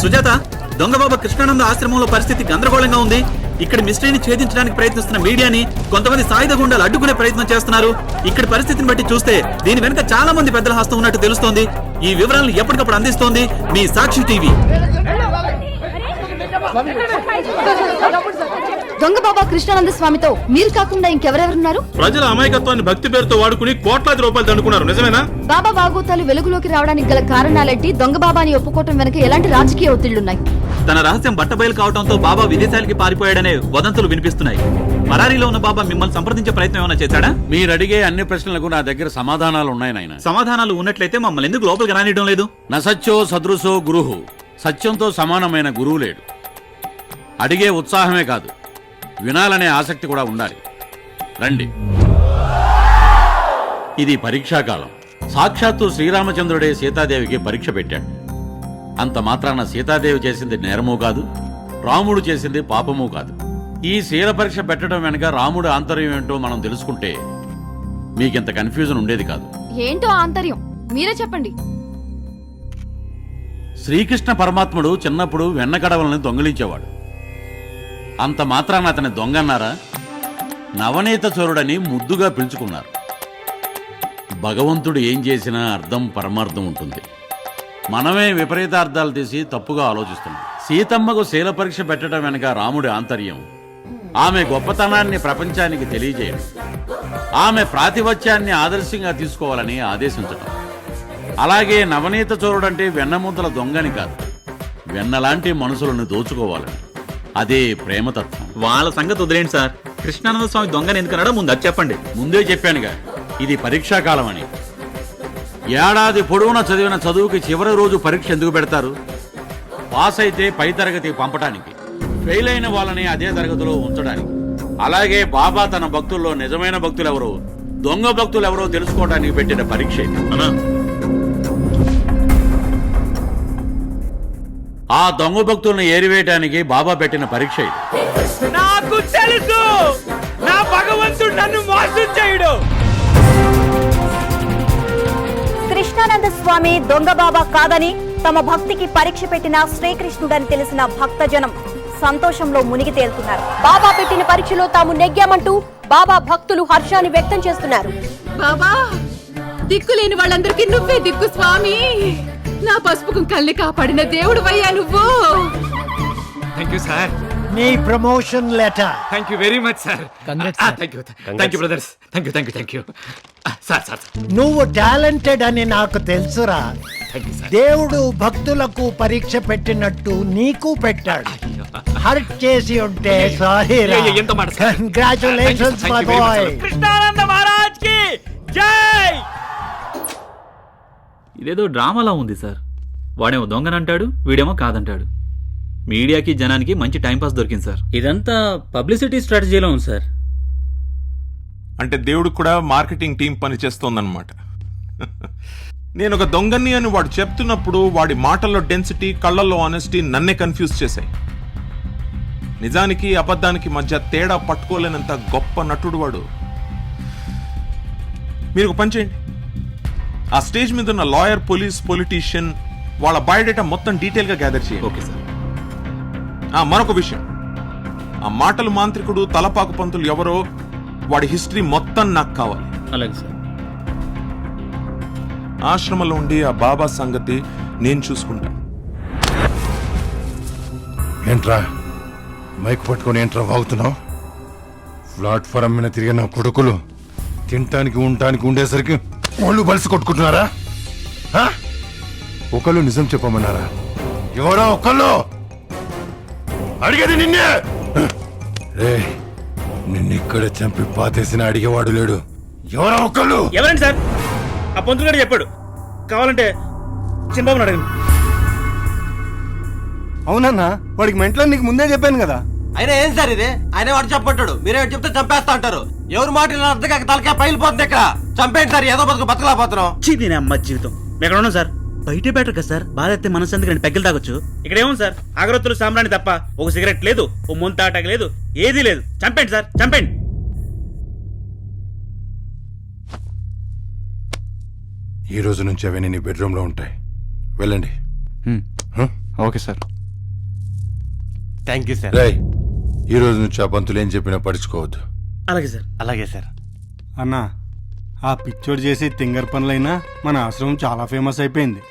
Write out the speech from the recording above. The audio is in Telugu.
సుజాత, దొంగబాబా కృష్ణానంద ఆశ్రమంలో పరిస్థితి గందరగోళంగా ఉంది. ఇక్కడ మిస్టరీని ఛేదించడానికి ప్రయత్నిస్తున్న మీడియాని కొంతమంది సాయుధ గుండాలు అడ్డుకునే ప్రయత్నం చేస్తున్నారు. ఇక్కడ పరిస్థితిని బట్టి చూస్తే దీని వెనుక చాలా మంది పెద్దల హస్తం ఉన్నట్టు తెలుస్తోంది. ఈ వివరాలను ఎప్పటికప్పుడు అందిస్తోంది మీ సాక్షి టీవీ. దొంగబాబా కృష్ణానంద స్వామితో మీరు కాకుండా ఇంకెవరెవరున్నారు? ప్రజల అమాయకత్వాన్ని భక్తి పేరుతో వాడుకుని కోట్లాది రూపాయలు దండుకున్నారు. నిజమేనా? బాబా బాగోతాలు వెలుగులోకి రావడానికి గల కారణాలేంటి? దొంగబాబాని ఒప్పుకోవటం వెనక ఎలాంటి రాజకీయ ఒత్తిళ్లున్నాయి? తన రహస్యం బట్టబయలు కావడంతో బాబా విదేశాలకి పారిపోయాడనే వదంతులు వినిపిస్తున్నాయి. పరారీలో ఉన్న బాబా మిమ్మల్ని సంప్రదించే ప్రయత్నం ఏమైనా చేశాడా? మీరు అడిగే అన్ని ప్రశ్నలకు నా దగ్గర సమాధానాలు ఉన్నాయి నాయన. సమాధానాలు ఉన్నట్లయితే మమ్మల్ని ఎందుకు లోపలికి రానియడం లేదు? నసత్యో సదృశో గురుహు. సత్యంతో సమానమైన గురువు లేడు. అడిగే ఉత్సాహమే కాదు, వినాలనే ఆసక్తి కూడా ఉండాలి. రండి. ఇది పరీక్షాకాలం. సాక్షాత్తు శ్రీరామచంద్రుడే సీతాదేవికి పరీక్ష పెట్టాడు. అంత మాత్రాన సీతాదేవి చేసింది నేరమూ కాదు, రాముడు చేసింది పాపమూ కాదు. ఈ శీల పరీక్ష పెట్టడం వెనక రాముడు ఆంతర్యం ఏంటో మనం తెలుసుకుంటే మీకింత కన్ఫ్యూజన్ ఉండేది కాదు. ఏంటో ఆంతర్యం మీరే చెప్పండి. శ్రీకృష్ణ పరమాత్ముడు చిన్నప్పుడు వెన్న కడవలను దొంగిలించేవాడు. అంత మాత్రాన అతని దొంగన్నారా? నవనీత చోరుడని ముద్దుగా పిలుచుకున్నారు. భగవంతుడు ఏం చేసినా అర్థం పరమార్థం ఉంటుంది. మనమే విపరీతార్థాలు తీసి తప్పుగా ఆలోచిస్తున్నాం. సీతమ్మకు శీల పరీక్ష పెట్టడం వెనక రాముడి ఆంతర్యం ఆమె గొప్పతనాన్ని ప్రపంచానికి తెలియజేయడం, ఆమె ప్రాతివత్యాన్ని ఆదర్శంగా తీసుకోవాలని ఆదేశించడం. అలాగే నవనీత చోరుడంటే వెన్నముద్దల దొంగని కాదు, వెన్నలాంటి మనుషులను దోచుకోవాలని. అదే ప్రేమతత్వం. వాళ్ళ సంగతి వదిలేండి సార్. కృష్ణానంద స్వామి దొంగని ఎందుకన్నాడో ముందు అది చెప్పండి. ముందే చెప్పానుగా, ఇది పరీక్షాకాలం అని. ఏడాది పొడవునా చదివిన చదువుకి చివరి రోజు పరీక్ష ఎందుకు పెడతారు? పాస్ అయితే పై తరగతి పంపడానికి, ఫెయిల్ అయిన వాళ్ళని అదే తరగతిలో ఉంచడానికి. అలాగే బాబా తన భక్తుల్లో నిజమైన భక్తులెవరో, దొంగ భక్తులెవరో తెలుసుకోవడానికి పెట్టిన పరీక్ష. ఆ దొంగ భక్తులను ఏరివేయడానికి బాబా పెట్టిన పరీక్ష ఇది. నాకు తెలుసు, నా భగవంతుడు నన్ను మోసం చేయడు. కృష్ణానంద స్వామి దొంగ బాబా కాదని తమ భక్తికి పరీక్ష పెట్టిన శ్రీకృష్ణుడని తెలిసిన భక్తజనం సంతోషంలో మునిగి తేలుతున్నారు. బాబా పెట్టిన పరీక్షలో తాము నెగ్గామంటూ బాబా భక్తులు హర్షాన్ని వ్యక్తం చేస్తున్నారు. బాబా, దిక్కులేని వాళ్ళందరికీ నువ్వే దిక్కు స్వామి. నా పసుపు కుంకల్ని కాపాడిన దేవుడు వయ్యా నువ్వు. Thank you sir. నీ promotion letter. Thank you very much sir. Thank you brothers. Thank you sir. నువ్వు టాలెంటెడ్ అని నాకు తెలుసురా. దేవుడు భక్తులకు పరీక్ష పెట్టినట్టు నీకు పెట్టాడు. హర్ట్ చేసి ఉంటే sorry. Congratulations my boy. Krishnananda Maharaj కి జై. ఇదేదో డ్రామాలా ఉంది సార్. వాడేమో దొంగనంటాడు, వీడేమో కాదంటాడు. మీడియాకి జనానికి మంచి టైంపాస్ దొరికింది సార్. ఇదంతా పబ్లిసిటీ స్ట్రాటజీలో ఉంది సార్. అంటే దేవుడికి కూడా మార్కెటింగ్ టీం పనిచేస్తోందన్నమాట. నేను ఒక దొంగని అని వాడు చెప్తున్నప్పుడు వాడి మాటల్లో డెన్సిటీ, కళ్ళల్లో ఆనెస్టీ నన్నే కన్ఫ్యూజ్ చేశాయి. నిజానికి అబద్ధానికి మధ్య తేడా పట్టుకోలేనంత గొప్ప నటుడు వాడు. మీరు ఒక పని చేయండి, ఆ స్టేజ్ మీద ఉన్న లాయర్, పోలీస్, పొలిటీషియన్ వాళ్ళ బయోడేటా మొత్తం డీటెయిల్ గా గ్యాదర్ చేయండి. Okay sir. మరొక విషయం, ఆ మాటలు మాంత్రికుడు, తలపాకు పంతులు ఎవరో వాడి హిస్టరీ మొత్తం నాకు కావాలి. అలాగే సార్. ఆశ్రమంలో ఉండి ఆ బాబా సంగతి నేను చూసుకుంటా. ఏంట్రా మైక్ పట్టుకొని ఏంట్రా వాగుతున్నావు? ప్లాట్ఫారం మీద తిరిగిన కొడుకులు తినటానికి ఉండటానికి ఉండేసరికి వాళ్ళు బలిసి కొట్టుకుంటున్నారా? ఒకళ్ళు నిజం చెప్పమన్నారా? ఎవరో ఒకళ్ళు అడిగేది నిన్నే. రే, నిన్నిక్కడ చంపి పాతేసిన అడిగేవాడు లేడు. ఎవరో ఒకళ్ళు. ఎవరండి సార్? ఆ పొంతులు గారు చెప్పాడు. కావాలంటే చిన్నబాబు అడగండి. అవునన్నా, వాడికి మెంటల్ నీకు ముందే చెప్పాను కదా. అయినా ఏం సార్ ఇది? ఆయన వాడు చెప్పంటాడు, మీరే చెప్తే చంపేస్తా అంటారు. ఎవరు మాట అర్థం కాక తలకాయ పైలిపోతుంది. ఇక్కడ చంపేయండి సార్, ఏదో బతకలేకపోతున్నాం. నేను అమ్మ జీవితం ఎక్కడ ఉన్నాం సార్? బయటే బెటర్ కదా సార్. బాధ అయితే మనసు ఎందుకు పెగ్గలు తాగొచ్చు. ఇక్కడ ఏముంది సార్? అగరొత్తులు, సాంబ్రాణి తప్ప ఒక సిగరెట్ లేదు, ఓ ముంతాటక లేదు, ఏదీ లేదు. చంపేయండి సార్, చంపేయండి. ఈ రోజు నుంచి అవన్నీ నీ బెడ్రూమ్ లో ఉంటాయి. వెళ్ళండి. Okay sir. Thank you sir. రేయ్, ఈ రోజు నుంచి ఆ పంతులు ఏం చెప్పినా పడుచుకోవద్దు. అలాగే సార్. అలాగే సార్. అన్నా, ఆ పిచ్చోడు చేసే తింగర్ పనులైనా మన ఆశ్రమం చాలా ఫేమస్ అయిపోయింది.